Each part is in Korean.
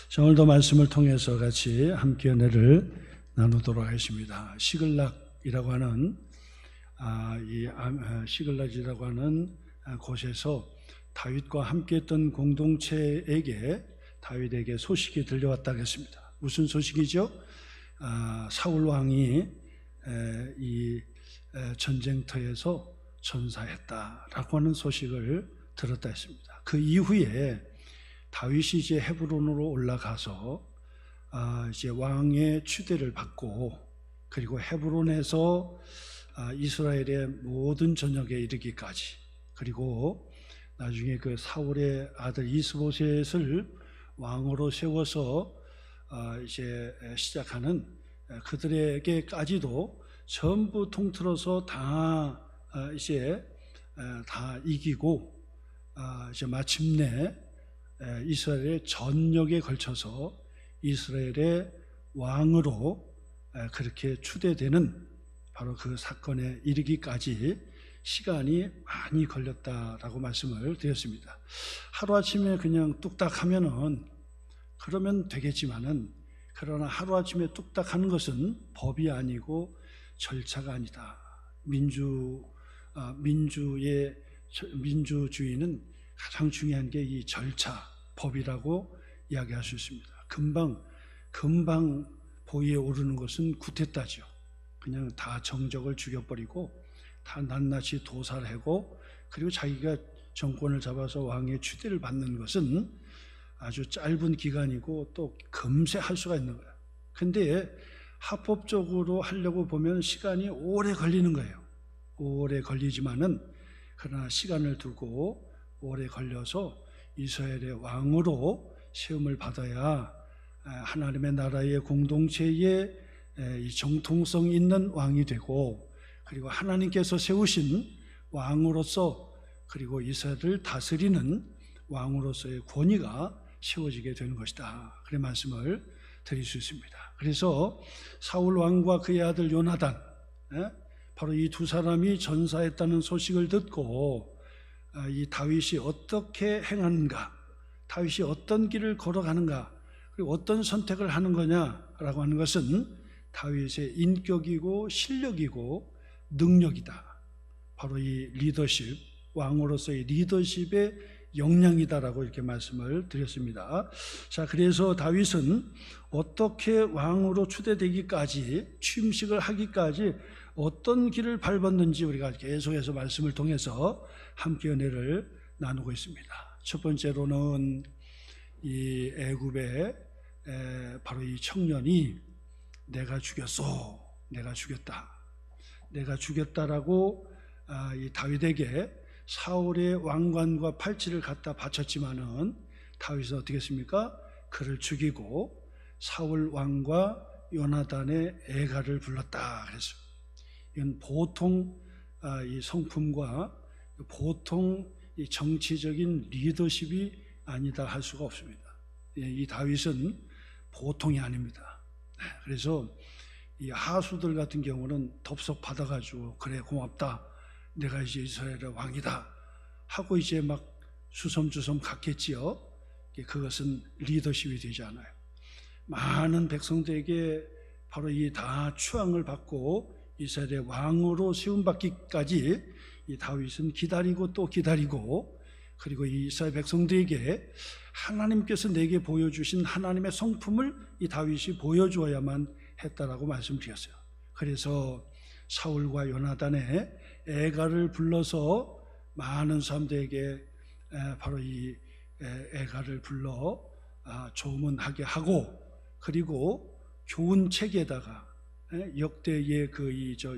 자, 오늘도 말씀을 통해서 같이 함께 은혜를 나누도록 하겠습니다. 시글락이라고 하는 시글락이라고 하는 곳에서 다윗과 함께했던 공동체에게 다윗에게 소식이 들려왔다고 했습니다. 무슨 소식이죠? 사울 왕이 이 전쟁터에서 전사했다라고 하는 소식을 들었다 했습니다. 그 이후에 다윗이 이제 헤브론으로 올라가서 이제 왕의 추대를 받고, 그리고 헤브론에서 이스라엘의 모든 전역에 이르기까지, 그리고 나중에 그 사울의 아들 이스보셋을 왕으로 세워서 이제 시작하는 그들에게까지도 전부 통틀어서 다 이제 다 이기고, 이제 마침내 이스라엘의 전역에 걸쳐서 이스라엘의 왕으로 그렇게 추대되는 바로 그 사건에 이르기까지 시간이 많이 걸렸다라고 말씀을 드렸습니다. 하루아침에 그냥 뚝딱 하면은 그러면 되겠지만은, 그러나 하루아침에 뚝딱 하는 것은 법이 아니고 절차가 아니다. 민주주의는 가장 중요한 게 이 절차, 법이라고 이야기할 수 있습니다. 금방 보위에 오르는 것은 구테타죠. 그냥 다 정적을 죽여버리고 다 낱낱이 도살하고, 그리고 자기가 정권을 잡아서 왕의 추대를 받는 것은 아주 짧은 기간이고 또 금세 할 수가 있는 거예요. 근데 합법적으로 하려고 보면 시간이 오래 걸리는 거예요. 오래 걸리지만은, 그러나 시간을 두고 오래 걸려서 이스라엘의 왕으로 세움을 받아야 하나님의 나라의 공동체에 이 정통성 있는 왕이 되고, 그리고 하나님께서 세우신 왕으로서, 그리고 이스라엘을 다스리는 왕으로서의 권위가 세워지게 되는 것이다. 그런 말씀을 드릴 수 있습니다. 그래서 사울 왕과 그의 아들 요나단, 바로 이 두 사람이 전사했다는 소식을 듣고 이 다윗이 어떻게 행하는가, 다윗이 어떤 길을 걸어가는가, 그리고 어떤 선택을 하는 거냐라고 하는 것은 다윗의 인격이고 실력이고 능력이다. 바로 이 리더십, 왕으로서의 리더십의 역량이다라고 이렇게 말씀을 드렸습니다. 자, 그래서 다윗은 어떻게 왕으로 추대되기까지, 취임식을 하기까지 어떤 길을 밟았는지 우리가 계속해서 말씀을 통해서 함께 은혜를 나누고 있습니다. 첫 번째로는 이 애굽의 바로 이 청년이 내가 죽였소, 내가 죽였다, 내가 죽였다라고 이 다윗에게 사울의 왕관과 팔찌를 갖다 바쳤지만은, 다윗은 어떻게 했습니까? 그를 죽이고 사울 왕과 요나단의 애가를 불렀다 그랬어요. 이건 보통 이 성품과 보통 이 정치적인 리더십이 아니다 할 수가 없습니다. 이 다윗은 보통이 아닙니다. 그래서 이 하수들 같은 경우는 덥석 받아가지고, 그래 고맙다, 내가 이제 이스라엘의 왕이다 하고 이제 막 수섬주섬 갔겠지요. 그것은 리더십이 되지 않아요. 많은 백성들에게 바로 이 다 추앙을 받고 이스라엘의 왕으로 세움받기까지 이 다윗은 기다리고 또 기다리고, 그리고 이 이스라엘 백성들에게 하나님께서 내게 보여주신 하나님의 성품을 이 다윗이 보여주어야만 했다라고 말씀드렸어요. 그래서 사울과 요나단의 애가를 불러서 많은 사람들에게 바로 이 애가를 불러 조문하게 하고, 그리고 좋은 책에다가, 역대의 그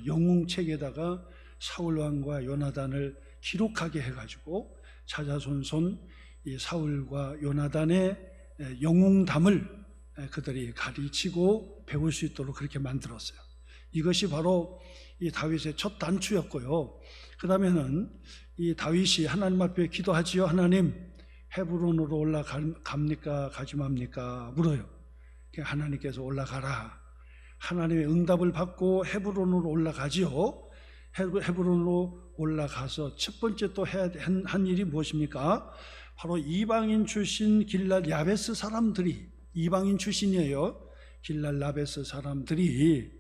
영웅책에다가 사울 왕과 요나단을 기록하게 해가지고 자자손손 이 사울과 요나단의 영웅담을 그들이 가르치고 배울 수 있도록 그렇게 만들었어요. 이것이 바로 이 다윗의 첫 단추였고요. 그 다음에는 이 다윗이 하나님 앞에 기도하지요. 하나님, 헤브론으로 올라갑니까 가지 맙니까 물어요. 하나님께서 올라가라. 하나님의 응답을 받고 헤브론으로 올라가지요. 헤브론으로 올라가서 첫 번째 또 해야 한 일이 무엇입니까? 바로 이방인 출신 길랏 야베스 사람들이 이방인 출신이에요. 길랄 야베스 사람들이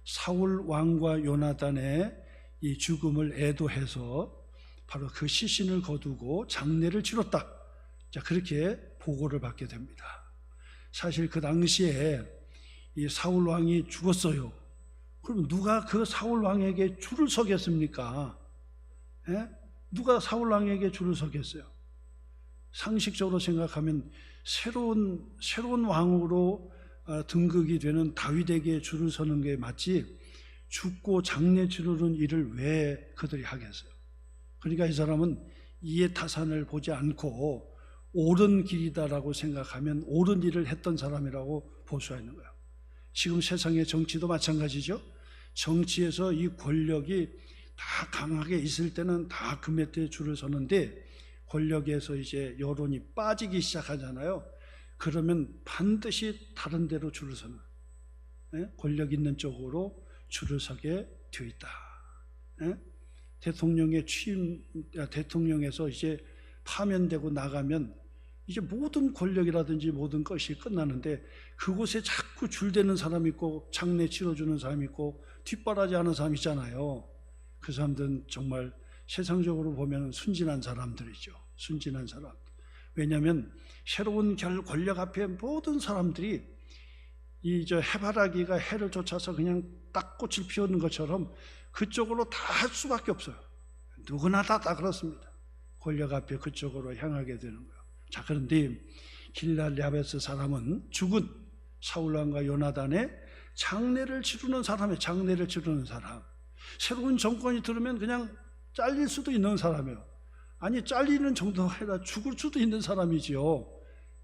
사울 왕과 요나단의 이 죽음을 애도해서 바로 그 시신을 거두고 장례를 치렀다. 자, 그렇게 보고를 받게 됩니다. 사실 그 당시에 이 사울 왕이 죽었어요. 그럼 누가 그 사울 왕에게 줄을 서겠습니까? 예? 누가 사울 왕에게 줄을 서겠어요? 상식적으로 생각하면 새로운 왕으로 등극이 되는 다윗에게 줄을 서는 게 맞지, 죽고 장례 치르는 일을 왜 그들이 하겠어요? 그러니까 이 사람은 이해 타산을 보지 않고 옳은 길이다라고 생각하면 옳은 일을 했던 사람이라고 볼 수가 있는 거예요. 지금 세상의 정치도 마찬가지죠. 정치에서 이 권력이 다 강하게 있을 때는 다 그 밑에 줄을 서는데, 권력에서 이제 여론이 빠지기 시작하잖아요. 그러면 반드시 다른 데로 줄을 서는, 권력 있는 쪽으로 줄을 서게 되어 있다. 대통령에서 이제 파면되고 나가면 이제 모든 권력이라든지 모든 것이 끝나는데, 그곳에 자꾸 줄대는 사람이 있고 장례 치러주는 사람이 있고 뒷바라지 하는 사람이 있잖아요. 그 사람들은 정말 세상적으로 보면 순진한 사람들이죠. 순진한 사람. 왜냐하면 새로운 권력 앞에 모든 사람들이 해바라기가 해를 쫓아서 그냥 딱 꽃을 피우는 것처럼 그쪽으로 다 할 수밖에 없어요. 누구나 다 그렇습니다. 권력 앞에 그쪽으로 향하게 되는 거예요. 자, 그런데 길랄 야베스 사람은 죽은 사울왕과 요나단의 장례를 치르는 사람이에요. 장례를 치르는 사람. 새로운 정권이 들으면 그냥 잘릴 수도 있는 사람이에요. 아니, 잘리는 정도가 아니라 죽을 수도 있는 사람이지요.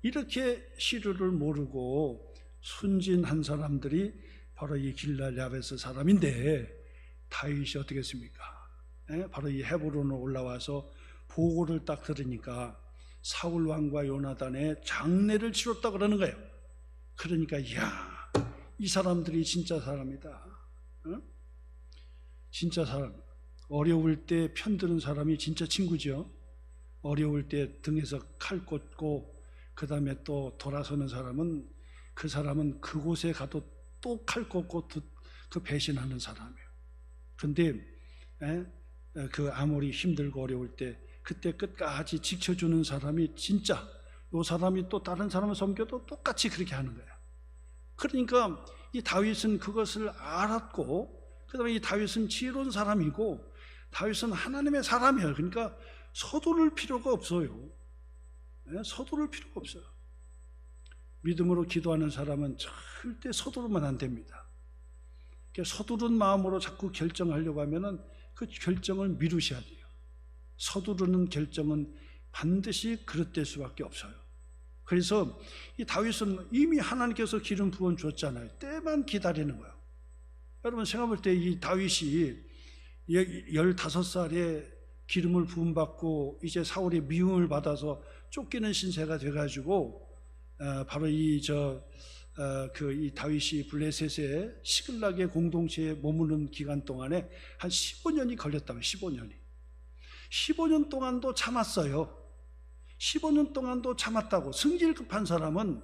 이렇게 시류를 모르고 순진한 사람들이 바로 이 길랄 야베스 사람인데, 다윗이 어떻게 했습니까? 바로 이 헤브론으로 올라와서 보고를 딱 들으니까 사울 왕과 요나단의 장례를 치렀다 그러는 거예요. 그러니까 이야, 이 사람들이 진짜 사람이다. 진짜 사람. 어려울 때 편드는 사람이 진짜 친구죠. 어려울 때 등에서 칼 꽂고 그 다음에 또 돌아서는 사람은, 그 사람은 그곳에 가도 또 칼 꽂고 그 배신하는 사람이에요. 그런데 그 아무리 힘들고 어려울 때 그때 끝까지 지켜주는 사람이 진짜, 이 사람이 또 다른 사람을 섬겨도 똑같이 그렇게 하는 거예요. 그러니까 이 다윗은 그것을 알았고, 그 다음에 이 다윗은 지혜로운 사람이고, 다윗은 하나님의 사람이에요. 그러니까 서두를 필요가 없어요. 서두를 필요가 없어요. 믿음으로 기도하는 사람은 절대 서두르면 안 됩니다. 서두른 마음으로 자꾸 결정하려고 하면은 그 결정을 미루셔야 돼요. 서두르는 결정은 반드시 그릇될 수밖에 없어요. 그래서 이 다윗은 이미 하나님께서 기름 부어 주었잖아요. 때만 기다리는 거예요. 여러분 생각할 때 이 다윗이 15살에 기름을 부음받고 이제 사울의 미움을 받아서 쫓기는 신세가 돼가지고 바로 이 다윗이 블레셋의 시글락의 공동체에 머무는 기간 동안에 한 15년이 걸렸다면, 15년 동안도 참았어요. 15년 동안도 참았다고. 승질 급한 사람은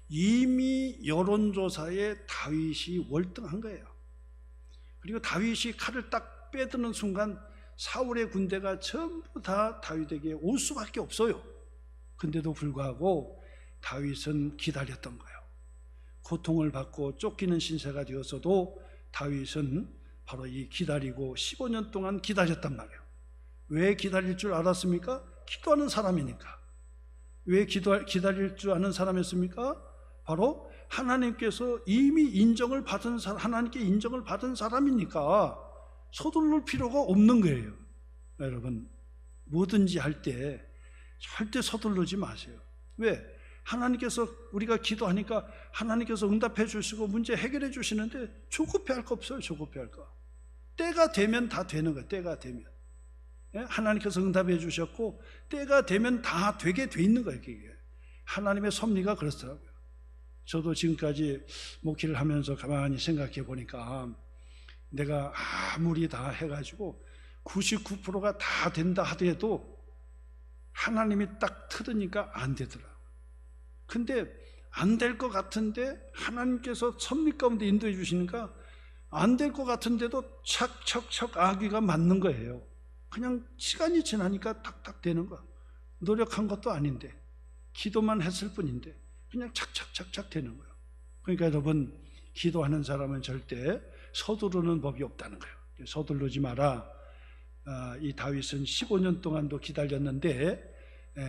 이미 여론조사에 다윗이 월등한 거예요. 그리고 다윗이 칼을 딱 빼드는 순간 사울의 군대가 전부 다 다윗에게 올 수밖에 없어요. 근데도 불구하고 다윗은 기다렸던 거예요. 고통을 받고 쫓기는 신세가 되었어도 다윗은 바로 이 기다리고 15년 동안 기다렸단 말이에요. 왜 기다릴 줄 알았습니까? 기도하는 사람이니까. 왜 기다릴 줄 아는 사람이었습니까? 바로 하나님께서 이미 인정을 받은 하나님께 인정을 받은 사람이니까 서두를 필요가 없는 거예요. 여러분, 뭐든지 할 때 절대 서두르지 마세요. 왜? 하나님께서, 우리가 기도하니까 하나님께서 응답해 주시고 문제 해결해 주시는데 조급해 할 거 없어요. 조급해 할 거. 때가 되면 다 되는 거예요. 때가 되면. 하나님께서 응답해 주셨고 때가 되면 다 되게 돼 있는 거예요. 그게 하나님의 섭리가 그렇더라고요. 저도 지금까지 목회를 하면서 가만히 생각해 보니까 내가 아무리 다 해가지고 99%가 다 된다 하더라도 하나님이 딱 틀으니까 안 되더라. 근데 안 될 것 같은데 하나님께서 섭리 가운데 인도해 주시니까 안 될 것 같은데도 척척척 아기가 맞는 거예요. 그냥 시간이 지나니까 탁탁 되는 거야. 노력한 것도 아닌데, 기도만 했을 뿐인데 그냥 착착착착 되는 거예요. 그러니까 여러분, 기도하는 사람은 절대 서두르는 법이 없다는 거예요. 서두르지 마라. 이 다윗은 15년 동안도 기다렸는데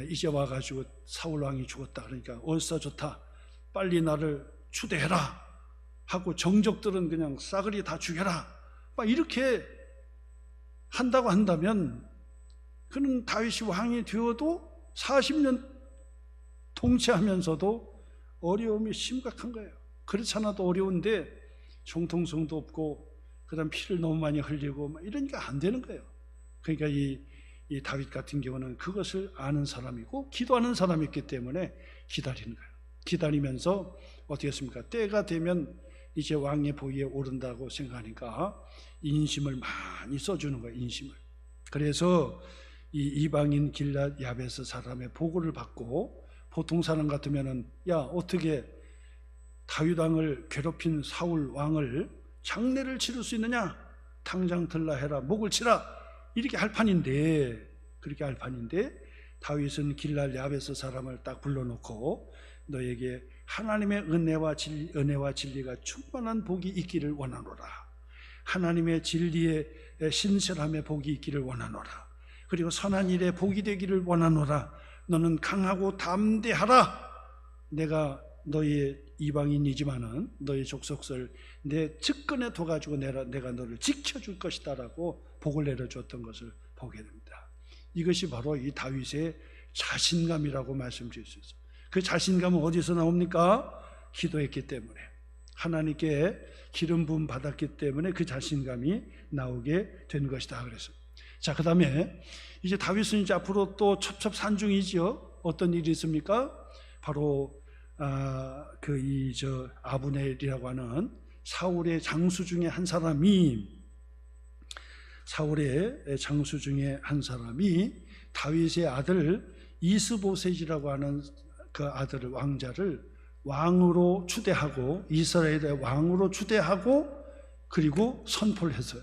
이제 와가지고 사울 왕이 죽었다 그러니까 얼싸 좋다, 빨리 나를 추대해라 하고 정적들은 그냥 싸그리 다 죽여라 막 이렇게 한다고 한다면, 그는 다윗이 왕이 되어도 40년 통치하면서도 어려움이 심각한 거예요. 그렇지 않아도 어려운데 정통성도 없고 그다음 피를 너무 많이 흘리고 막 이러니까 안 되는 거예요. 그러니까 이 다윗 같은 경우는 그것을 아는 사람이고 기도하는 사람이기 때문에 기다리는 거예요. 기다리면서 어떻게 했습니까? 때가 되면 이제 왕의 보위에 오른다고 생각하니까 인심을 많이 써주는 거예요. 인심을. 그래서 이 이방인 길랏 야베스 사람의 보고를 받고, 보통 사람 같으면은 야, 어떻게 다윗 왕을 괴롭힌 사울 왕을 장례를 치를 수 있느냐? 당장 들라 해라, 목을 치라, 이렇게 할 판인데, 그렇게 할 판인데 다윗은 길랏 야베스 사람을 딱 불러놓고 너에게 하나님의 은혜와 진리가 충만한 복이 있기를 원하노라. 하나님의 진리의 신실함의 복이 있기를 원하노라. 그리고 선한 일에 복이 되기를 원하노라. 너는 강하고 담대하라. 내가 너의 이방인이지만은 너의 족속을 내 측근에 둬가지고 내가 너를 지켜줄 것이다 라고 복을 내려줬던 것을 보게 됩니다. 이것이 바로 이 다윗의 자신감이라고 말씀드릴 수 있어요. 그 자신감은 어디서 나옵니까? 기도했기 때문에, 하나님께 기름 부음 받았기 때문에 그 자신감이 나오게 된 것이다 그래서. 자, 그 다음에 이제 다윗은 이제 앞으로 또 첩첩산중이지요. 어떤 일이 있습니까? 바로 아브넬이라고 하는 사울의 장수 중에 한 사람이 다윗의 아들 이스보셋이라고 하는 그 아들을, 왕자를 왕으로 추대하고, 이스라엘의 왕으로 추대하고, 그리고 선포를 했어요.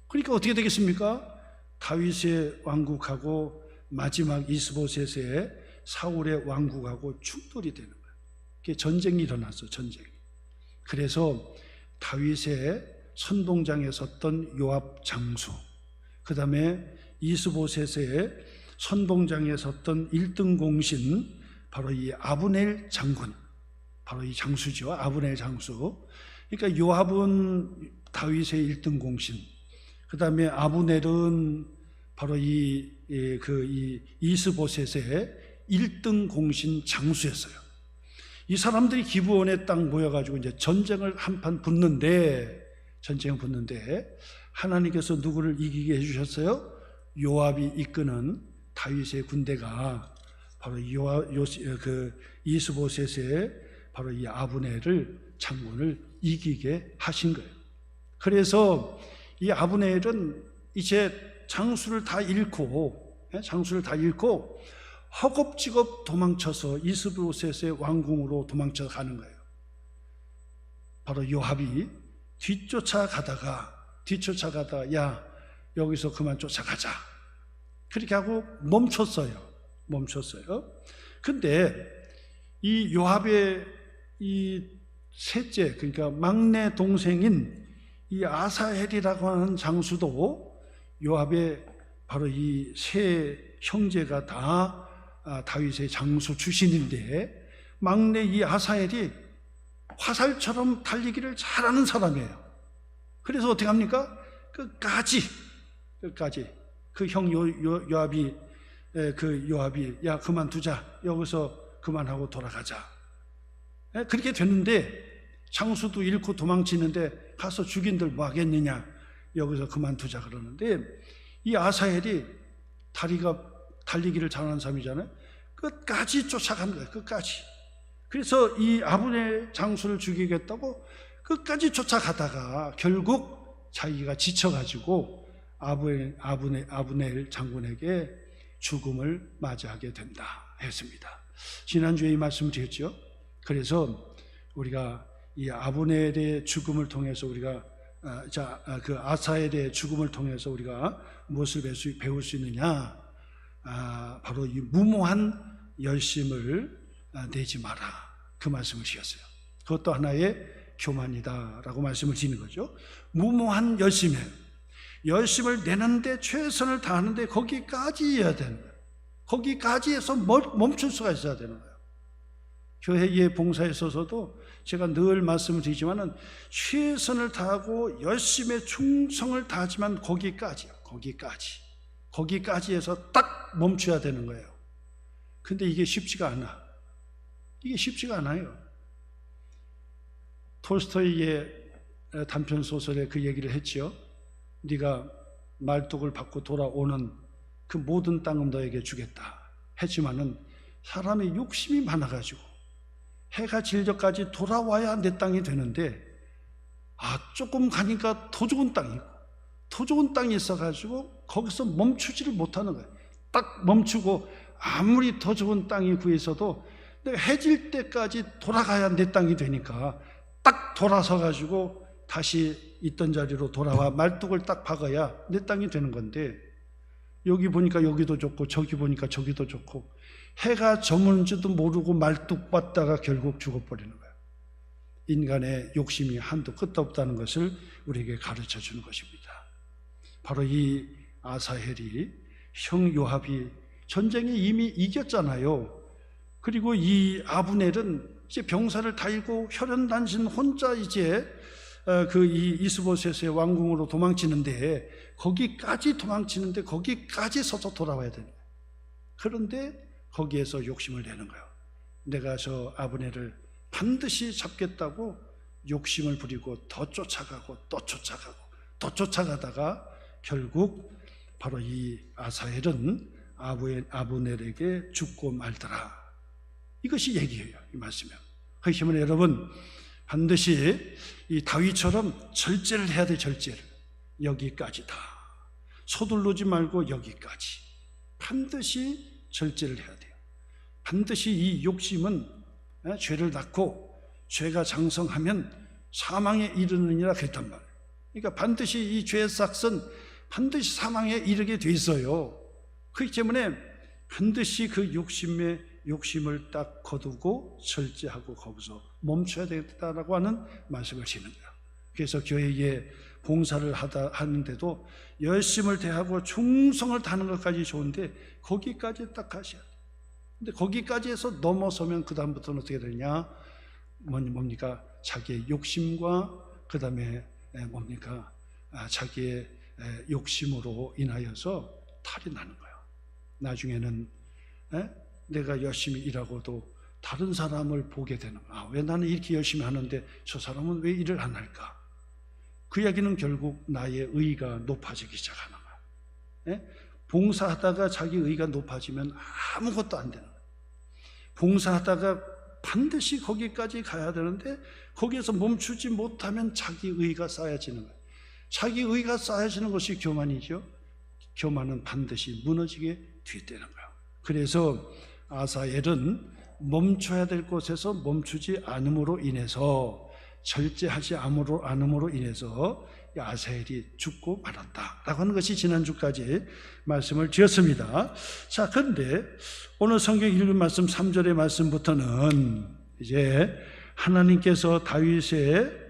그러니까 어떻게 되겠습니까? 다윗의 왕국하고 마지막 이스보셋의 사울의 왕국하고 충돌이 되는 거예요. 그게 전쟁이 일어났어, 전쟁이. 그래서 다윗의 선봉장에 섰던 요압 장수, 그 다음에 이스보셋의 선봉장에 섰던 1등 공신, 바로 이 아브넬 장군, 바로 이 장수죠. 아브넬 장수. 그러니까 요압은 다윗의 1등 공신, 그 다음에 아브넬은 바로 이 이스보셋의 1등 공신 장수였어요. 이 사람들이 기브온의 땅 모여가지고 이제 전쟁을 한판 붙는데 하나님께서 누구를 이기게 해주셨어요? 요압이 이끄는 다윗의 군대가 바로 이스보셋의 바로 이 아브넬을 장군을 이기게 하신 거예요. 그래서 이 아브넬은 이제 장수를 다 잃고 허겁지겁 도망쳐서 이스보셋의 왕궁으로 도망쳐 가는 거예요. 바로 요압이 뒤쫓아가다가 야, 여기서 그만 쫓아가자, 그렇게 하고 멈췄어요. 근데 이 요압의 이 셋째, 그러니까 막내 동생인 이 아사헬이라고 하는 장수도 요압의 바로 이 세 형제가 다 다윗의 장수 출신인데, 막내 이 아사헬이 화살처럼 달리기를 잘하는 사람이에요. 그래서 어떻게 합니까? 끝까지 그 형 요압이 야, 그만두자, 여기서 그만하고 돌아가자, 그렇게 됐는데, 장수도 잃고 도망치는데 가서 죽인들 뭐 하겠느냐, 여기서 그만두자 그러는데, 이 아사헬이 달리기를 잘하는 사람이잖아요. 끝까지 쫓아간 거예요. 끝까지. 그래서 이 아브넬 장수를 죽이겠다고 끝까지 쫓아가다가 결국 자기가 지쳐가지고 아브넬 장군에게 죽음을 맞이하게 된다 했습니다. 지난주에 이 말씀 드렸죠. 그래서 우리가 이 아브넬의 죽음을 통해서 우리가 그 아사엘의 죽음을 통해서 우리가 무엇을 배울 수 있느냐? 바로 이 무모한 열심을 내지 마라, 그 말씀을 주셨어요. 그것도 하나의 교만이다라고 말씀을 드리는 거죠. 무모한 열심을 내는데, 최선을 다하는데 거기까지 해야 되는 거예요. 거기까지 해서 멈출 수가 있어야 되는 거예요. 교회의 봉사에 있어서도 제가 늘 말씀을 드리지만은, 최선을 다하고 열심에 충성을 다하지만 거기까지 해서 딱 멈춰야 되는 거예요. 근데 이게 쉽지가 않아요. 톨스토이의 단편 소설에 그 얘기를 했죠. 네가 말뚝을 받고 돌아오는 그 모든 땅은 너에게 주겠다 했지만은, 사람의 욕심이 많아가지고 해가 질 때까지 돌아와야 내 땅이 되는데, 조금 가니까 더 좋은 땅이 있고, 더 좋은 땅이 있어가지고 거기서 멈추지를 못하는 거예요. 딱 멈추고 아무리 더 좋은 땅이 구해서도 내가 해질 때까지 돌아가야 내 땅이 되니까, 딱 돌아서 가지고 다시 있던 자리로 돌아와 말뚝을 딱 박아야 내 땅이 되는 건데, 여기 보니까 여기도 좋고 저기 보니까 저기도 좋고, 해가 저무는지도 모르고 말뚝 받다가 결국 죽어버리는 거예요. 인간의 욕심이 한도 끝도 없다는 것을 우리에게 가르쳐 주는 것입니다. 바로 이 아사헬이, 형 요압이 전쟁에 이미 이겼잖아요. 그리고 이 아브넬은 이제 병사를 다 잃고 혈연단신 혼자 이제 이 이스보셋의 왕궁으로 도망치는데, 거기까지 서서 돌아와야 되는 거예요. 그런데 거기에서 욕심을 내는 거예요. 내가 저 아브넬을 반드시 잡겠다고 욕심을 부리고 더 쫓아가고 또 쫓아가다가 결국 바로 이 아사헬은 아브넬에게 죽고 말더라. 이것이 얘기예요, 이 말씀이요. 그렇기 때문에 여러분, 반드시 이 다윗처럼 절제를 해야 돼. 절제를. 여기까지다. 서두르지 말고 여기까지. 반드시 절제를 해야 돼요. 반드시 이 욕심은 죄를 낳고 죄가 장성하면 사망에 이르느니라 그랬단 말이에요. 그러니까 반드시 이 죄의 싹은 반드시 사망에 이르게 돼 있어요. 그렇기 때문에 반드시 그 욕심을 딱 거두고 절제하고 거기서 멈춰야 되겠다라고 하는 말씀을 드리는 거예요. 그래서 교회에 봉사를 하는데도 열심을 다하고 충성을 다하는 것까지 좋은데, 거기까지 딱 가셔야 돼요. 근데 거기까지 해서 넘어서면 그 다음부터는 어떻게 되냐? 뭡니까? 자기의 욕심과 그 다음에 뭡니까? 자기의 욕심으로 인하여서 탈이 나는 거예요. 나중에는 내가 열심히 일하고도 다른 사람을 보게 되는 거야. 왜 나는 이렇게 열심히 하는데 저 사람은 왜 일을 안 할까? 그 이야기는 결국 나의 의의가 높아지기 시작하는 거야. 봉사하다가 자기 의의가 높아지면 아무것도 안 되는 거야. 봉사하다가 반드시 거기까지 가야 되는데, 거기에서 멈추지 못하면 자기 의의가 쌓여지는 거야. 자기 의의가 쌓여지는 것이 교만이죠. 교만은 반드시 무너지게 되는 거야. 그래서 아사엘은 멈춰야 될 곳에서 멈추지 않음으로 인해서, 절제하지 않음으로 인해서 아사엘이 죽고 말았다라고 하는 것이 지난주까지 말씀을 드렸습니다. 자, 그런데 오늘 성경 읽은 말씀 3절의 말씀부터는 이제 하나님께서 다윗의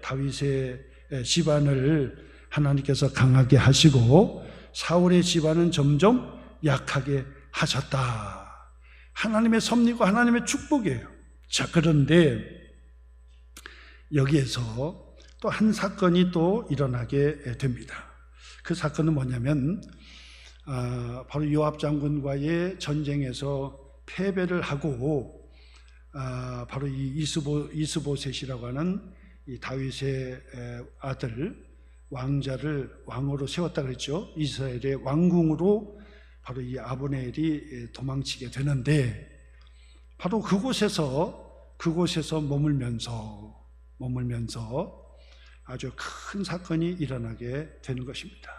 집안을 하나님께서 강하게 하시고 사울의 집안은 점점 약하게 하셨다. 하나님의 섭리고 하나님의 축복이에요. 자, 그런데 여기에서 또 한 사건이 또 일어나게 됩니다. 그 사건은 뭐냐면, 바로 요압 장군과의 전쟁에서 패배를 하고, 바로 이 이스보셋이라고 하는 이 다윗의 아들 왕자를 왕으로 세웠다 그랬죠. 이스라엘의 왕궁으로 바로 이 아브넬이 도망치게 되는데, 바로 그곳에서 머물면서 아주 큰 사건이 일어나게 되는 것입니다.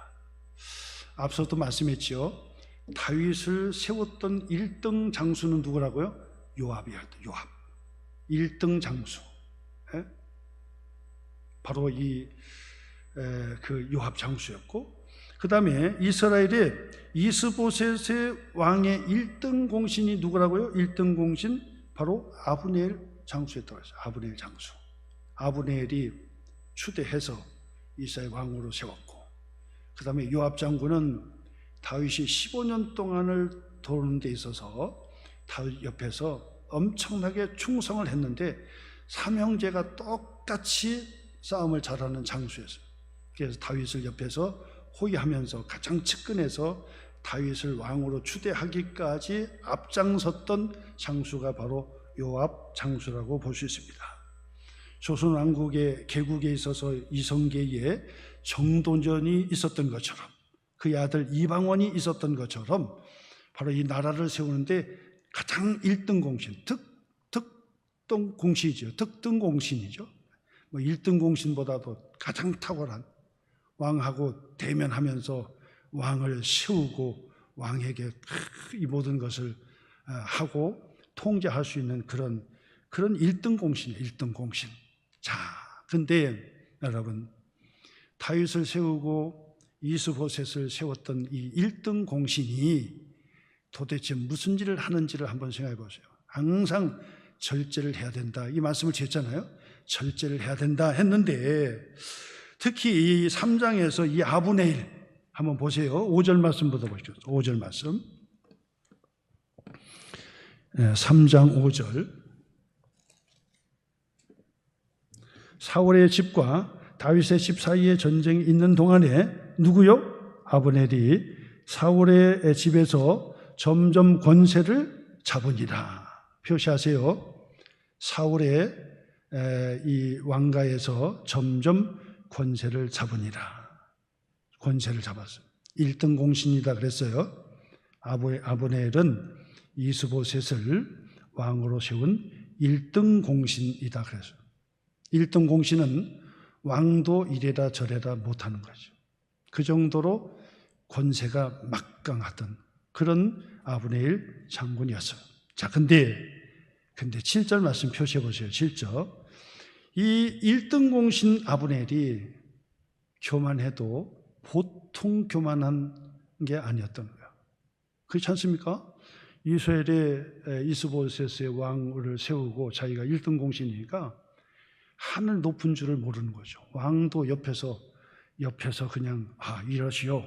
앞서도 말씀했죠. 다윗을 세웠던 1등 장수는 누구라고요? 요압이었다. 1등 장수, 예? 바로 그 요압 장수였고, 그 다음에 이스라엘의 이스보셋의 왕의 1등 공신이 누구라고요? 1등 공신 바로 아브넬 장수였다고 했어요. 아브넬 장수. 아브넬이 추대해서 이스라엘 왕으로 세웠고, 그 다음에 요압 장군은 다윗이 15년 동안을 도우는 데 있어서 다윗 옆에서 엄청나게 충성을 했는데 삼형제가 똑같이 싸움을 잘하는 장수였어요. 그래서 다윗을 옆에서 호위하면서 가장 측근에서 다윗을 왕으로 추대하기까지 앞장섰던 장수가 바로 요압 장수라고 볼 수 있습니다. 조선 왕국의 개국에 있어서 이성계에 정도전이 있었던 것처럼, 그의 아들 이방원이 있었던 것처럼 바로 이 나라를 세우는데 가장 1등 공신, 특등 공신이죠. 특등 공신이죠. 1등 공신보다도 가장 탁월한, 왕하고 대면하면서 왕을 세우고 왕에게 이 모든 것을 하고 통제할 수 있는 그런 1등 공신이에요. 1등 공신. 자, 근데 여러분, 다윗을 세우고 이스보셋을 세웠던 이 1등 공신이 도대체 무슨 일을 하는지를 한번 생각해 보세요. 항상 절제를 해야 된다, 이 말씀을 드렸잖아요. 절제를 해야 된다 했는데, 특히 이 3장에서 이 아브네일 한번 보세요. 5절 말씀부터 보시죠. 5절 말씀. 3장 5절. 사울의 집과 다윗의 집 사이에 전쟁이 있는 동안에 누구요? 아브넬이 사울의 집에서 점점 권세를 잡으니라. 표시하세요. 사울의 이 왕가에서 점점 권세를 잡으니라. 권세를 잡았어요. 1등 공신이다 그랬어요. 아브넬은 이스보셋을 왕으로 세운 1등 공신이다 그랬어요. 1등 공신은 왕도 이래라 저래라 못하는 거죠. 그 정도로 권세가 막강하던 그런 아브넬 장군이었어요. 자, 근데 7절 말씀 표시해 보세요. 7절. 이 1등 공신 아브넬이 교만해도 보통 교만한 게 아니었던 거예요. 그렇지 않습니까? 이스라엘의 이스보셋의 왕을 세우고 자기가 1등 공신이니까 하늘 높은 줄을 모르는 거죠. 왕도 옆에서 그냥 이러시오,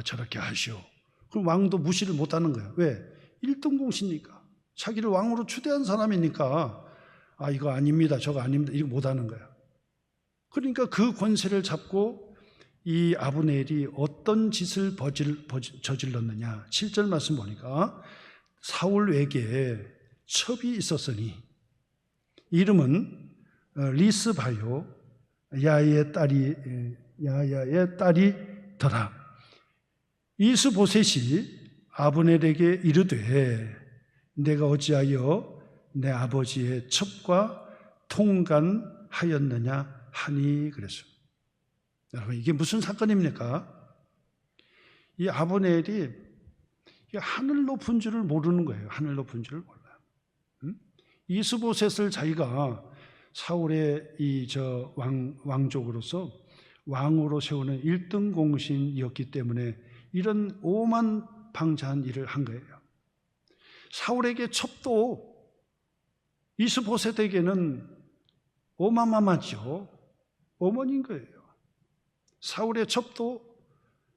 저렇게 하시오. 그럼 왕도 무시를 못하는 거예요. 왜? 1등 공신이니까. 자기를 왕으로 추대한 사람이니까 이거 아닙니다, 저거 아닙니다, 이거 못하는 거예요. 그러니까 그 권세를 잡고 이 아브넬이 어떤 짓을 저질렀느냐. 7절 말씀 보니까 사울 외계에 첩이 있었으니 이름은 리스바요 야야의 딸이더라. 이스보셋이 아브넬에게 이르되 내가 어찌하여 내 아버지의 첩과 통간하였느냐 하니 그랬어요. 여러분, 이게 무슨 사건입니까? 이 아브넬이 하늘 높은 줄을 모르는 거예요. 하늘 높은 줄을 몰라요. 이스보셋을 자기가 사울의 왕족으로서 왕으로 세우는 1등 공신이었기 때문에 이런 오만방자한 일을 한 거예요. 사울에게 첩도 이스보셋에게는 어마마하죠. 어머니인 거예요. 사울의 첩도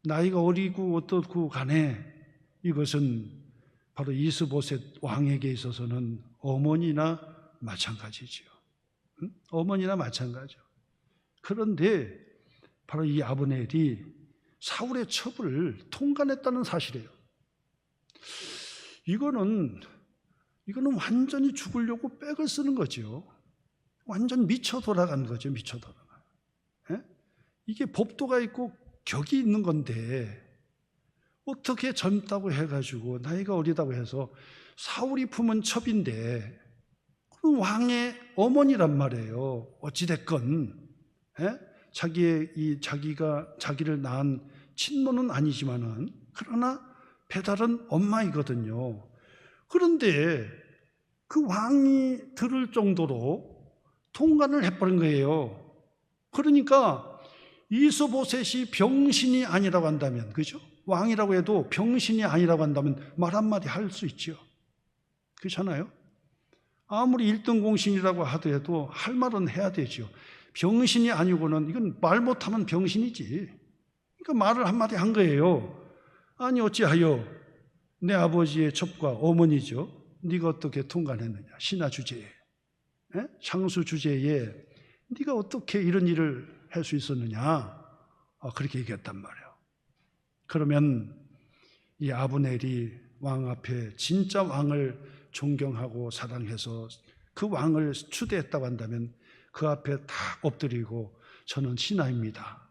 나이가 어리고 어떻고 간에 이것은 바로 이스보셋 왕에게 있어서는 어머니나 마찬가지지요. 어머니나 마찬가지죠. 그런데 바로 이 아브넬이 사울의 첩을 통간했다는 사실이에요. 이거는 완전히 죽으려고 백을 쓰는 거죠. 완전 미쳐 돌아간 거죠. 미쳐 돌아가. 이게 법도가 있고 격이 있는 건데 어떻게 젊다고 해가지고 나이가 어리다고 해서 사울이 품은 첩인데 그럼 왕의 어머니란 말이에요. 어찌됐건 자기가 자기를 낳은 친모는 아니지만은 그러나 배달은 엄마이거든요. 그런데 그 왕이 들을 정도로 통간을 해버린 거예요. 그러니까 이스보셋이 병신이 아니라고 한다면, 그죠? 왕이라고 해도 병신이 아니라고 한다면 말 한마디 할 수 있죠. 그렇잖아요? 아무리 1등 공신이라고 하더라도 할 말은 해야 되죠. 병신이 아니고는 이건 말 못하면 병신이지. 그러니까 말을 한마디 한 거예요. 아니 어찌하여 내 아버지의 첩과 어머니죠, 네가 어떻게 통관했느냐, 신하 주제에, 장수 주제에 네가 어떻게 이런 일을 할 수 있었느냐, 그렇게 얘기했단 말이에요. 그러면 이 아브넬이 왕 앞에 진짜 왕을 존경하고 사랑해서 그 왕을 추대했다고 한다면 그 앞에 다 엎드리고 저는 신하입니다,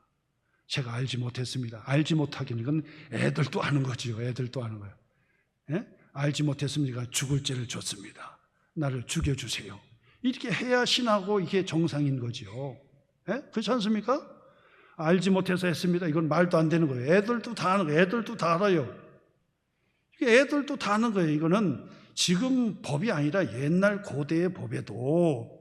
제가 알지 못했습니다. 알지 못하기는 이건 애들도 아는 거지요. 애들도 아는 거예요. 알지 못했습니까? 죽을 죄를 줬습니다. 나를 죽여주세요. 이렇게 해야 신하고 이게 정상인 거지요. 그렇지 않습니까? 알지 못해서 했습니다, 이건 말도 안 되는 거예요. 애들도 다 아는 거예요. 애들도 다 알아요. 애들도 다 아는 거예요. 이거는 지금 법이 아니라 옛날 고대의 법에도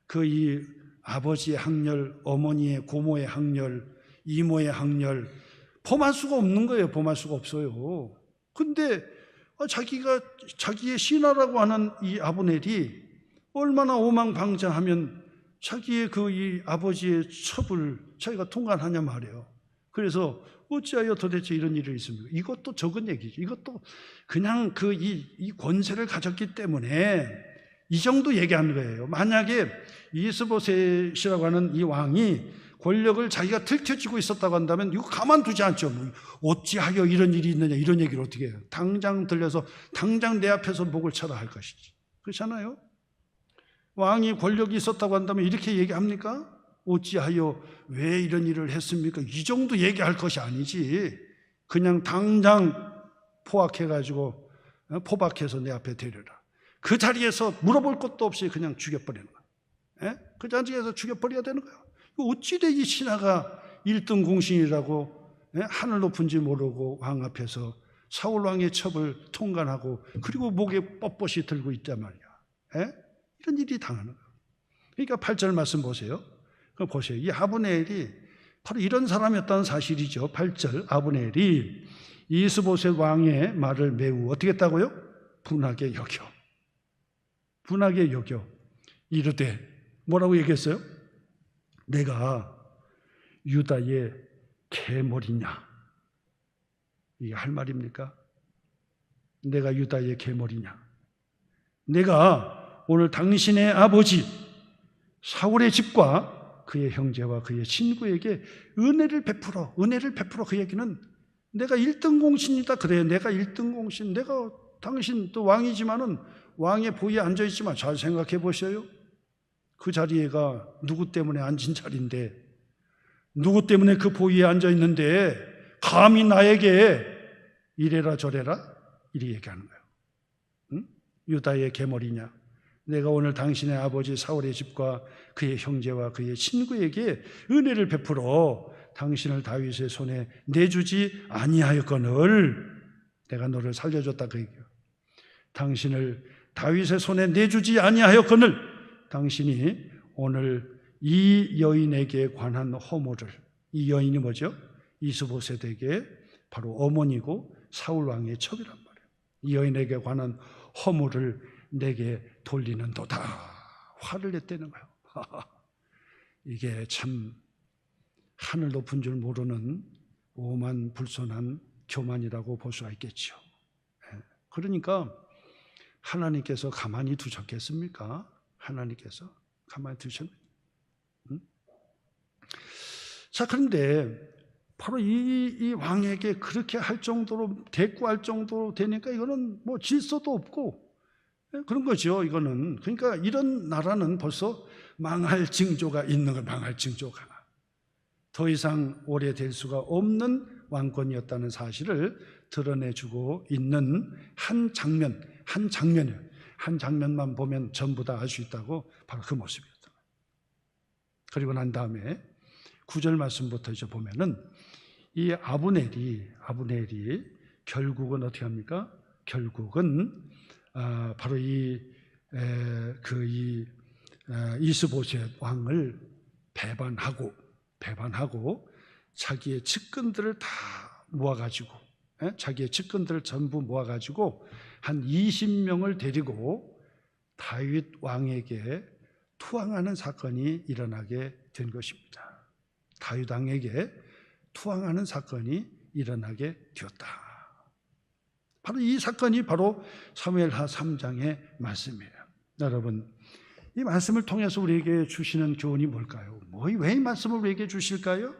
그 이 아버지의 학렬, 어머니의 고모의 학렬, 이모의 학렬 범할 수가 없는 거예요. 범할 수가 없어요. 근데 자기의 신하라고 하는 이 아브넬이 얼마나 오망방자하면 자기의 그 이 아버지의 첩을 자기가 통관하냐 말이에요. 그래서 어찌하여 도대체 이런 일이 있습니까? 이것도 적은 얘기죠. 이것도 그냥 그 이 권세를 가졌기 때문에 이 정도 얘기하는 거예요. 만약에 이스보셋이라고 하는 이 왕이 권력을 자기가 들켜쥐고 있었다고 한다면 이거 가만두지 않죠. 어찌하여 이런 일이 있느냐, 이런 얘기를 어떻게 해요? 당장 들려서 당장 내 앞에서 목을 쳐라 할 것이지. 그렇잖아요? 왕이 권력이 있었다고 한다면 이렇게 얘기합니까? 어찌하여 왜 이런 일을 했습니까? 이 정도 얘기할 것이 아니지. 그냥 당장 포박해가지고 포박해서 내 앞에 데려라. 그 자리에서 물어볼 것도 없이 그냥 죽여버리는 거예요. 그 자리에서 죽여버려야 되는 거예요. 어찌돼 이 신하가 1등 공신이라고 하늘 높은지 모르고 왕 앞에서 사울 왕의 첩을 통관하고 그리고 목에 뻣뻣이 들고 있단 말이야. 이런 일이 당하는 거예요. 그러니까 8절 말씀 보세요. 그럼 보세요. 이 아브넬이 바로 이런 사람이었다는 사실이죠. 8절 아브넬이 이스보셋 왕의 말을 매우 어떻게 했다고요? 분하게 여겨. 분하게 여겨 이르되 뭐라고 얘기했어요? 내가 유다의 계머리냐? 이게 할 말입니까? 내가 유다의 계머리냐? 내가 오늘 당신의 아버지 사울의 집과 그의 형제와 그의 친구에게 은혜를 베풀어. 그 얘기는 내가 1등 공신이다. 그래요. 내가 1등 공신. 내가 당신 또 왕이지만은 왕의 보위에 앉아있지만 잘 생각해 보셔요. 그 자리가 누구 때문에 앉은 자리인데, 누구 때문에 그 보위에 앉아있는데 감히 나에게 이래라 저래라 이렇게 얘기하는 거예요. 응? 유다의 계머리냐? 내가 오늘 당신의 아버지 사울의 집과 그의 형제와 그의 친구에게 은혜를 베풀어 당신을 다윗의 손에 내주지 아니하였거늘 내가 너를 살려줬다 그 얘기예요. 당신을 다윗의 손에 내주지 아니하였거늘 당신이 오늘 이 여인에게 관한 허물을, 이 여인이 뭐죠? 이스보셋에게 바로 어머니고 사울 왕의 첩이란 말이에요. 이 여인에게 관한 허물을 내게 돌리는도다. 화를 냈다는 거예요. 이게 참 하늘 높은 줄 모르는 오만 불손한 교만이라고 볼 수가 있겠죠. 그러니까 하나님께서 가만히 두셨겠습니까? 하나님께서 가만히 두셨나요? 자, 그런데 바로 이 왕에게 그렇게 할 정도로 대꾸할 정도로 되니까 이거는 뭐 질서도 없고 그런 거죠. 이거는 그러니까 이런 나라는 벌써 망할 징조가 있는 거예요. 망할 징조가 더 이상 오래될 수가 없는 왕권이었다는 사실을 드러내주고 있는 한 장면이에요. 한 장면만 보면 전부 다 알 수 있다고 바로 그 모습이었다. 그리고 난 다음에 9절 말씀부터 이제 보면은 이 아브넬이 결국은 어떻게 합니까? 결국은 바로 이스보셋 왕을 배반하고 자기의 측근들을 다 모아가지고, 자기의 측근들을 전부 모아가지고 한 20명을 데리고 다윗 왕에게 투항하는 사건이 일어나게 된 것입니다. 다윗 왕에게 투항하는 사건이 일어나게 되었다. 바로 이 사건이 바로 사무엘하 3장의 말씀이에요. 여러분, 이 말씀을 통해서 우리에게 주시는 교훈이 뭘까요? 왜 이 말씀을 우리에게 주실까요?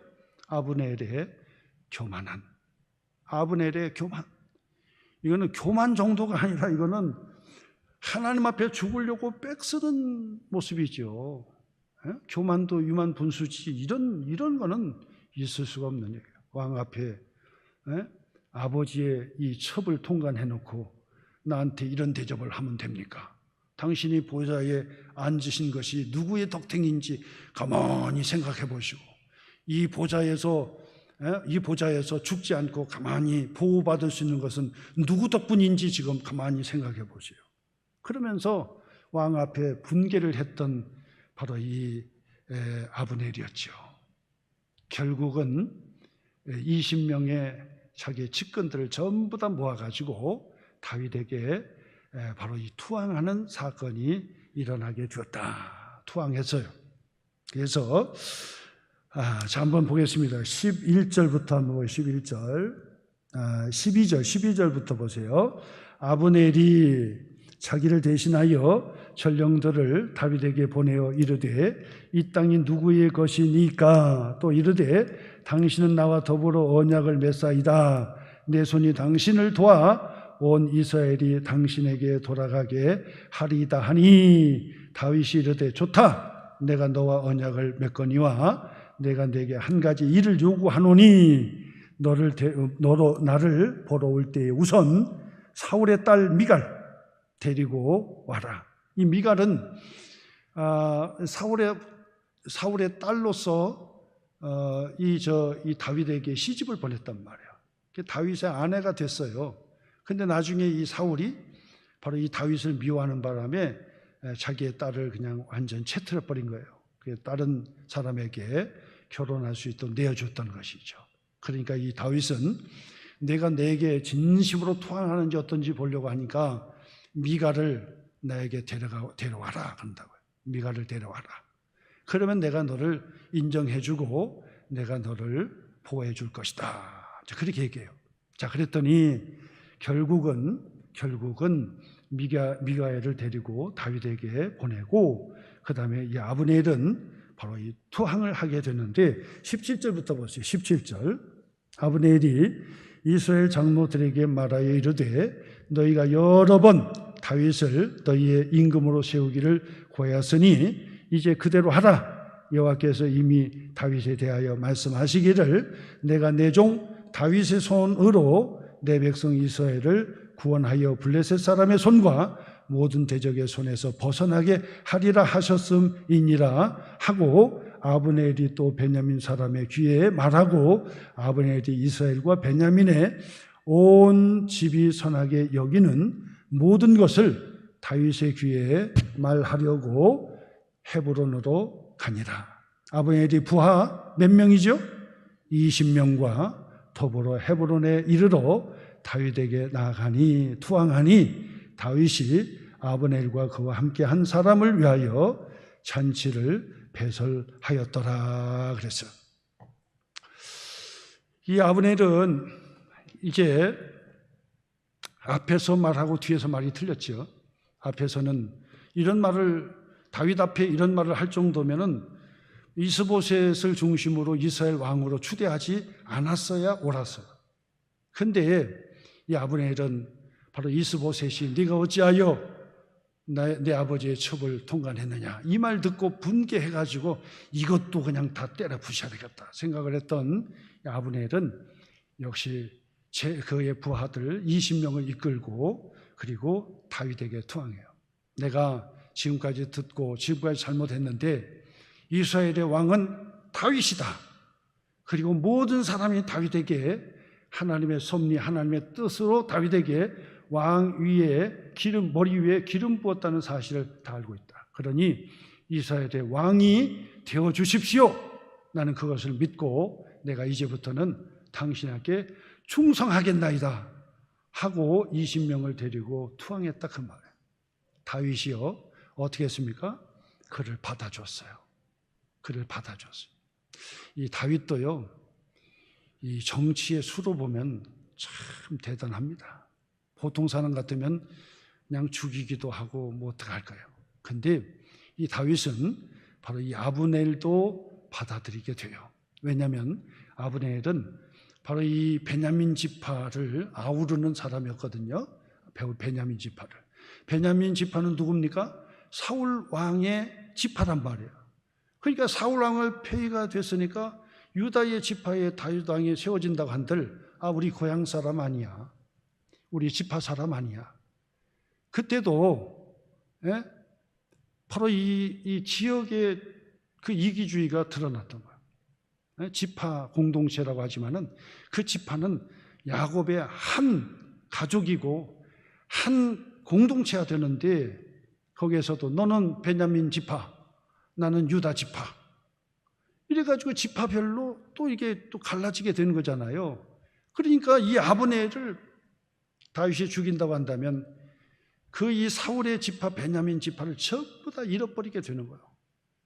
아브넬의 교만. 이거는 교만 정도가 아니라 이거는 하나님 앞에 죽으려고 빽쓰는 모습이죠. 교만도 유만 분수지, 이런 거는 있을 수가 없는 얘기예요. 왕 앞에 아버지의 이 첩을 통관해놓고 나한테 이런 대접을 하면 됩니까? 당신이 보좌에 앉으신 것이 누구의 덕택인지 가만히 생각해 보시고, 이 보좌에서 죽지 않고 가만히 보호받을 수 있는 것은 누구 덕분인지 지금 가만히 생각해 보세요. 그러면서 왕 앞에 분개를 했던 바로 이 아브넬이었죠. 결국은 20명의 자기의 측근들을 전부 다 모아가지고 다윗에게 바로 이 투항하는 사건이 일어나게 되었다. 투항했어요. 그래서 자, 한번 보겠습니다. 11절부터 한번 보세요. 12절부터 보세요. 아브넬이 자기를 대신하여 전령들을 다윗에게 보내어 이르되 이 땅이 누구의 것이니까? 또 이르되 당신은 나와 더불어 언약을 맺사이다. 내 손이 당신을 도와 온 이스라엘이 당신에게 돌아가게 하리이다 하니, 다윗이 이르되 좋다. 내가 너와 언약을 맺거니와 내가 내게 한 가지 일을 요구하노니 나를 보러 올 때에 우선 사울의 딸 미갈 데리고 와라. 이 미갈은 사울의 딸로서 이 다윗에게 시집을 보냈단 말이에요. 다윗의 아내가 됐어요. 근데 나중에 이 사울이 바로 이 다윗을 미워하는 바람에 자기의 딸을 그냥 완전 채틀어 버린 거예요. 다른 사람에게 결혼할 수 있도록 내어줬던 것이죠. 그러니까 이 다윗은 내가 내게 진심으로 투항하는지 어떤지 보려고 하니까 미갈을 나에게 데려와라 한다고요. 미갈을 데려와라. 그러면 내가 너를 인정해주고 내가 너를 보호해 줄 것이다. 그렇게 얘기해요. 자, 그랬더니 결국은 미가엘을 데리고 다윗에게 보내고, 그 다음에 이 아브넬은 바로 이 투항을 하게 되는데 17절부터 보세요. 17절. 아브넬이 이스라엘 장로들에게 말하여 이르되 너희가 여러 번 다윗을 너희의 임금으로 세우기를 고하였으니 이제 그대로 하라. 여호와께서 이미 다윗에 대하여 말씀하시기를 내가 내 종 다윗의 손으로 내 백성 이스라엘을 구원하여 블레셋 사람의 손과 모든 대적의 손에서 벗어나게 하리라 하셨음이니라 하고, 아브넬이 또 베냐민 사람의 귀에 말하고 아브넬이 이스라엘과 베냐민의 온 집이 선하게 여기는 모든 것을 다윗의 귀에 말하려고 헤브론으로 가니라. 아브넬이 부하 몇 명이죠? 20명과 더불어 헤브론에 이르러 다윗에게 나아가니, 투항하니 다윗이 아브넬과 그와 함께 한 사람을 위하여 잔치를 배설하였더라 그랬어요. 이 아브넬은 이제 앞에서 말하고 뒤에서 말이 틀렸죠. 앞에서는 이런 말을, 다윗 앞에 이런 말을 할 정도면은 이스보셋을 중심으로 이스라엘 왕으로 추대하지 않았어야 옳았어요. 근데 이 아브넬은 바로 이스보셋이 네가 어찌하여 내 아버지의 첩을 통관했느냐, 이 말 듣고 분개해가지고 이것도 그냥 다 때려 부셔야 되겠다 생각을 했던 아브넬은 역시 그의 부하들 20명을 이끌고 그리고 다윗에게 투항해요. 내가 지금까지 듣고 지금까지 잘못했는데 이스라엘의 왕은 다윗이다. 그리고 모든 사람이 다윗에게 하나님의 섭리, 하나님의 뜻으로 다윗에게 왕 위에 머리 위에 기름 부었다는 사실을 다 알고 있다. 그러니 이스라엘의 왕이 되어 주십시오. 나는 그것을 믿고 내가 이제부터는 당신에게 충성하겠나이다 하고 20명을 데리고 투항했다 그 말이에요. 다윗이요 어떻게 했습니까? 그를 받아줬어요. 그를 받아줬어요. 이 다윗도요 이 정치의 수로 보면 참 대단합니다. 보통 사람 같으면 그냥 죽이기도 하고 뭐 어떡할 거예요. 근데 이 다윗은 바로 이 아브넬도 받아들이게 돼요. 왜냐하면 아브넬은 바로 이 베냐민 지파를 아우르는 사람이었거든요. 베냐민 지파를. 베냐민 지파는 누굽니까? 사울 왕의 지파란 말이에요. 그러니까 사울 왕을 폐위가 됐으니까 유다의 지파에 다윗 왕이 세워진다고 한들 우리 고향 사람 아니야. 우리 지파 사람 아니야. 그때도 바로 이 지역의 그 이기주의가 드러났던 거예요. 지파 공동체라고 하지만은 그 지파는 야곱의 한 가족이고 한 공동체가 되는데 거기에서도 너는 베냐민 지파, 나는 유다 지파. 이래가지고 지파별로 또 이게 또 갈라지게 되는 거잖아요. 그러니까 이 아브넬을 다윗이 죽인다고 한다면 그 이 사울의 지파 베냐민 지파를 전부 다 잃어버리게 되는 거예요.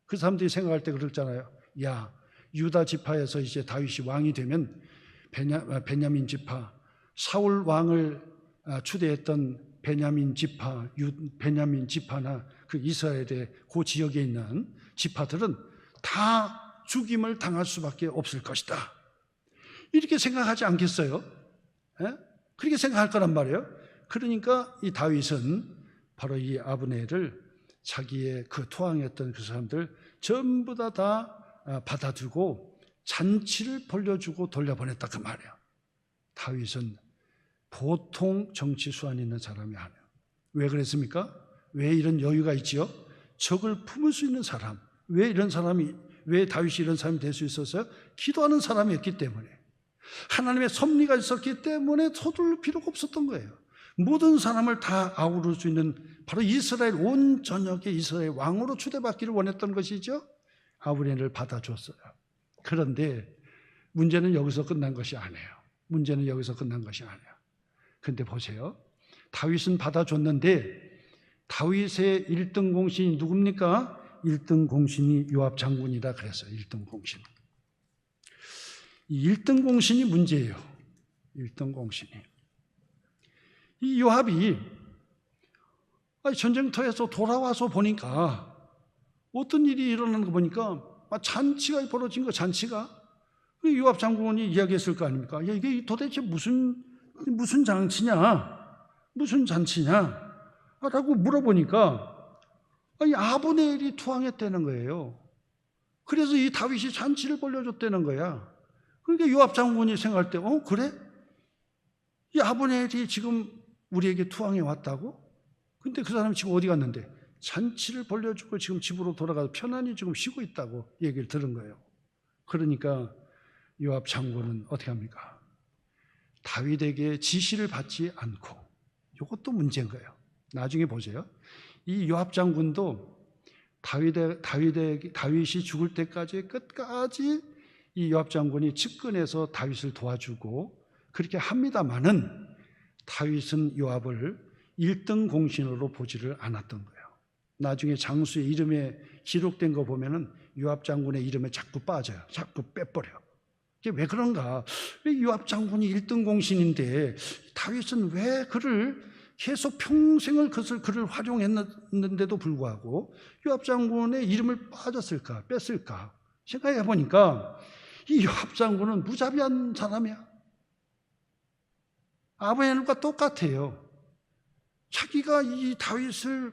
그 사람들이 생각할 때 그랬잖아요. 야, 유다 지파에서 이제 다윗이 왕이 되면 베냐민 지파, 사울 왕을 추대했던 베냐민 지파나 그 이스라엘의 그 지역에 있는 지파들은 다 죽임을 당할 수밖에 없을 것이다. 이렇게 생각하지 않겠어요? 그렇게 생각할 거란 말이에요. 그러니까 이 다윗은 바로 이 아브넬을 자기의 그 투항했던 그 사람들 전부 다 받아주고 잔치를 벌려주고 돌려보냈다 그 말이에요. 다윗은 보통 정치 수완이 있는 사람이 아니에요. 왜 그랬습니까? 왜 이런 여유가 있지요? 적을 품을 수 있는 사람. 왜 다윗이 이런 사람이 될 수 있었어요? 기도하는 사람이었기 때문에. 하나님의 섭리가 있었기 때문에 서둘러 필요가 없었던 거예요. 모든 사람을 다 아우를 수 있는 바로 이스라엘 온 전역의 이스라엘 왕으로 추대받기를 원했던 것이죠. 아브넬을 받아줬어요. 그런데 문제는 여기서 끝난 것이 아니에요. 문제는 여기서 끝난 것이 아니에요. 근데 보세요. 다윗은 받아줬는데 다윗의 1등 공신이 누굽니까? 1등 공신이 요압 장군이라 그랬어요. 1등 공신. 이 1등 공신이 문제예요. 1등 공신이. 이 요압이 전쟁터에서 돌아와서 보니까 어떤 일이 일어나는 거 보니까 잔치가 벌어진 거 잔치가. 요압 장군이 이야기했을 거 아닙니까? 야, 이게 도대체 무슨 잔치냐? 무슨 잔치냐? 라고 물어보니까 아브넬이 투항했다는 거예요. 그래서 이 다윗이 잔치를 벌려줬다는 거야. 그러니까 요압 장군이 생각할 때 그래? 이 아브넬이 지금 우리에게 투항해 왔다고? 근데 그 사람이 지금 어디 갔는데? 잔치를 벌려주고 지금 집으로 돌아가서 편안히 지금 쉬고 있다고 얘기를 들은 거예요. 그러니까 요압 장군은 어떻게 합니까? 다윗에게 지시를 받지 않고, 이것도 문제인 거예요. 나중에 보세요. 이 요압 장군도 다윗이 죽을 때까지 끝까지 이 요압 장군이 측근에서 다윗을 도와주고 그렇게 합니다마는 다윗은 요압을 1등 공신으로 보지를 않았던 거예요. 나중에 장수의 이름에 기록된 거 보면은 요압 장군의 이름에 자꾸 빠져요. 자꾸 빼버려. 이게 왜 그런가? 왜 요압 장군이 1등 공신인데 다윗은 왜 그를 계속 평생을 그를 활용했는데도 불구하고 요압 장군의 이름을 뺐을까? 생각해 보니까 이 요압 장군은 무자비한 사람이야. 아브넬과 똑같아요. 자기가 이 다윗을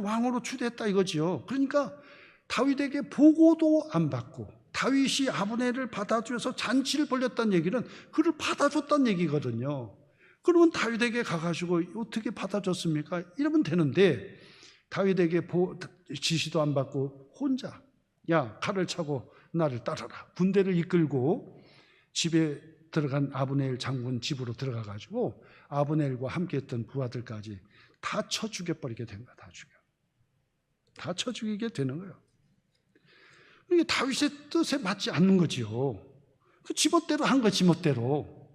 왕으로 추대했다 이거지요. 그러니까 다윗에게 보고도 안 받고 다윗이 아브넬을 받아줘서 잔치를 벌였다는 얘기는 그를 받아줬다는 얘기거든요. 그러면 다윗에게 가가지고 어떻게 받아줬습니까? 이러면 되는데 다윗에게 지시도 안 받고 혼자 칼을 차고 나를 따라라. 군대를 이끌고 집에 들어간 아브넬 장군 집으로 들어가가지고 아브넬과 함께했던 부하들까지 다 쳐 죽여버리게 된 거야. 다 쳐 죽이게 되는 거예요. 이게 다윗의 뜻에 맞지 않는 거지요. 그 지멋대로 한 거, 지멋대로.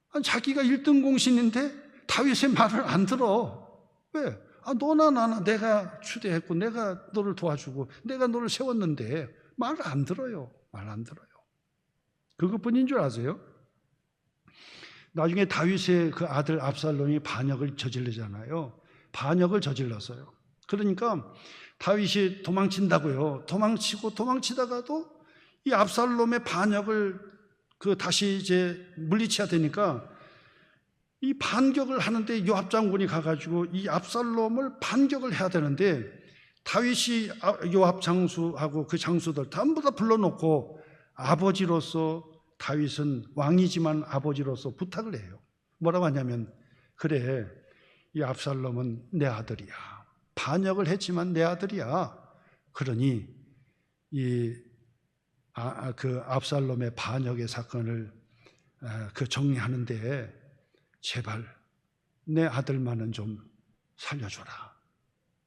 아니, 자기가 1등 공신인데 다윗의 말을 안 들어. 왜? 너나 나나 내가 추대했고 내가 너를 도와주고 내가 너를 세웠는데 말을 안 들어요. 말 안 들어요. 그것뿐인 줄 아세요? 나중에 다윗의 그 아들 압살롬이 반역을 저지르잖아요. 반역을 저질렀어요. 그러니까 다윗이 도망친다고요. 도망치다가도 이 압살롬의 반역을 다시 이제 물리쳐야 되니까 이 반격을 하는데 요압 장군이 가가지고 이 압살롬을 반격을 해야 되는데 다윗이 요압 장수하고 그 장수들 전부 다 불러놓고 아버지로서 다윗은 왕이지만 아버지로서 부탁을 해요. 뭐라고 하냐면, 그래, 이 압살롬은 내 아들이야. 반역을 했지만 내 아들이야. 그러니 그 압살롬의 반역의 사건을 정리하는데 제발 내 아들만은 좀 살려줘라.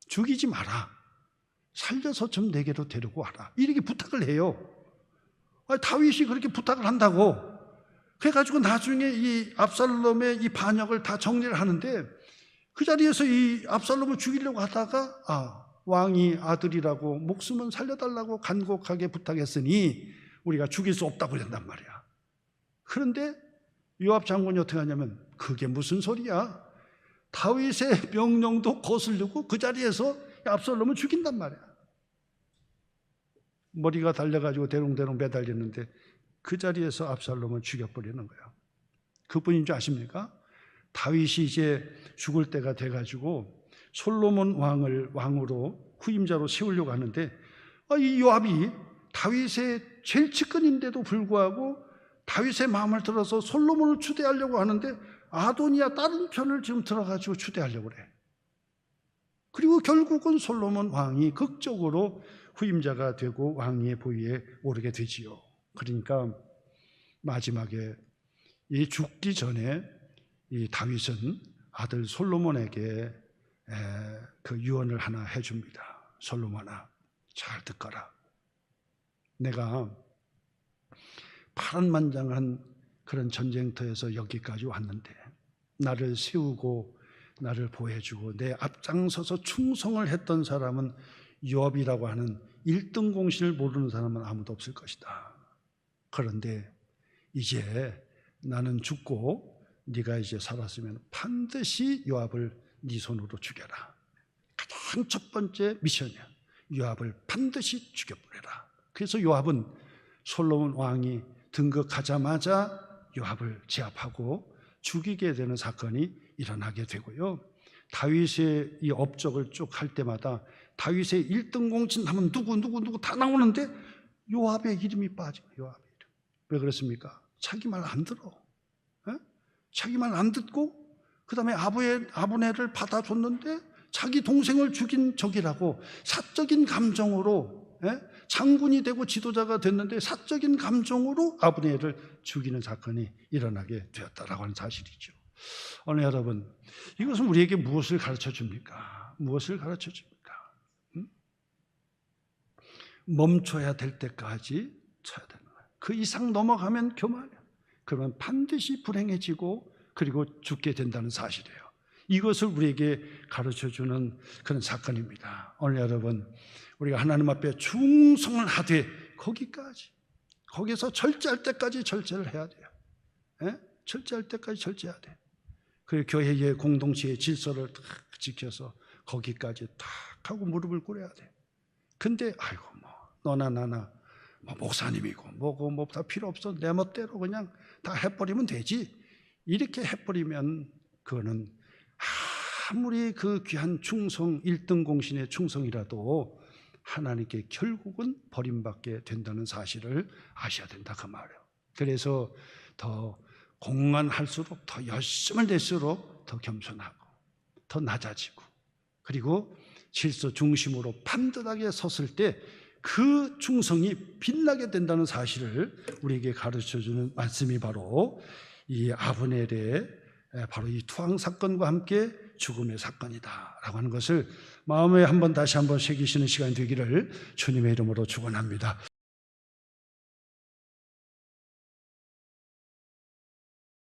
죽이지 마라. 살려서 좀 내게로 데리고 와라. 이렇게 부탁을 해요. 다윗이 그렇게 부탁을 한다고. 그래가지고 나중에 이 압살롬의 이 반역을 다 정리를 하는데 그 자리에서 이 압살롬을 죽이려고 하다가 왕이 아들이라고 목숨은 살려달라고 간곡하게 부탁했으니 우리가 죽일 수 없다고 그런단 말이야. 그런데 요압 장군이 어떻게 하냐면, 그게 무슨 소리야? 다윗의 명령도 거스르고 그 자리에서 압살롬을 죽인단 말이야. 머리가 달려가지고 대롱대롱 매달렸는데 그 자리에서 압살롬을 죽여버리는 거예요. 그뿐인 줄 아십니까? 다윗이 이제 죽을 때가 돼가지고 솔로몬 왕을 왕으로 후임자로 세우려고 하는데 이 요압이 다윗의 제일 측근인데도 불구하고 다윗의 마음을 들어서 솔로몬을 추대하려고 하는데 아도니아 다른 편을 지금 들어가지고 추대하려고 그래. 그리고 결국은 솔로몬 왕이 극적으로 후임자가 되고 왕위의 보위에 오르게 되지요. 그러니까 마지막에 이 죽기 전에 이 다윗은 아들 솔로몬에게 그 유언을 하나 해줍니다. 솔로몬아, 잘 듣거라. 내가 파란만장한 그런 전쟁터에서 여기까지 왔는데 나를 세우고 나를 보호해주고 내 앞장서서 충성을 했던 사람은 요압이라고 하는 1등 공신을 모르는 사람은 아무도 없을 것이다. 그런데 이제 나는 죽고 네가 이제 살았으면 반드시 요압을 네 손으로 죽여라. 가장 첫 번째 미션이야. 요압을 반드시 죽여버려라. 그래서 요압은 솔로몬 왕이 등극하자마자 요압을 제압하고 죽이게 되는 사건이 일어나게 되고요. 다윗의 이 업적을 쭉 할 때마다 다윗의 1등 공신 하면 누구 다 나오는데 요압의 이름이 빠져요. 요압의 이름. 왜 그렇습니까? 자기 말 안 들어. 자기 말 안 듣고 그 다음에 아브넬을 받아줬는데 자기 동생을 죽인 적이라고 사적인 감정으로 장군이 되고 지도자가 됐는데 사적인 감정으로 아브넬을 죽이는 사건이 일어나게 되었다라고 하는 사실이죠. 오늘 여러분, 이것은 우리에게 무엇을 가르쳐 줍니까? 무엇을 가르쳐 줍니까? 멈춰야 될 때까지 쳐야 되는 거예요. 그 이상 넘어가면 교만이에요. 그러면 반드시 불행해지고 그리고 죽게 된다는 사실이에요. 이것을 우리에게 가르쳐주는 그런 사건입니다. 오늘 여러분, 우리가 하나님 앞에 충성을 하되 거기서 절제할 때까지 절제를 해야 돼요. 절제할 때까지 절제해야 돼. 그 교회의 공동체의 질서를 딱 지켜서 거기까지 딱 하고 무릎을 꿇어야 돼. 근데 아이고 너나 나나 목사님이고 뭐고 다 필요 없어. 내 멋대로 그냥 다 해버리면 되지. 이렇게 해버리면 그거는 아무리 그 귀한 충성 1등 공신의 충성이라도 하나님께 결국은 버림받게 된다는 사실을 아셔야 된다 그 말이에요. 그래서 더 공헌할수록 더 열심을 낼수록 더 겸손하고 더 낮아지고 그리고 질서 중심으로 반듯하게 섰을 때 그 충성이 빛나게 된다는 사실을 우리에게 가르쳐주는 말씀이 바로 이 아브넬의 바로 이 투항 사건과 함께 죽음의 사건이다라고 하는 것을 마음에 다시 한번 새기시는 시간이 되기를 주님의 이름으로 축원합니다.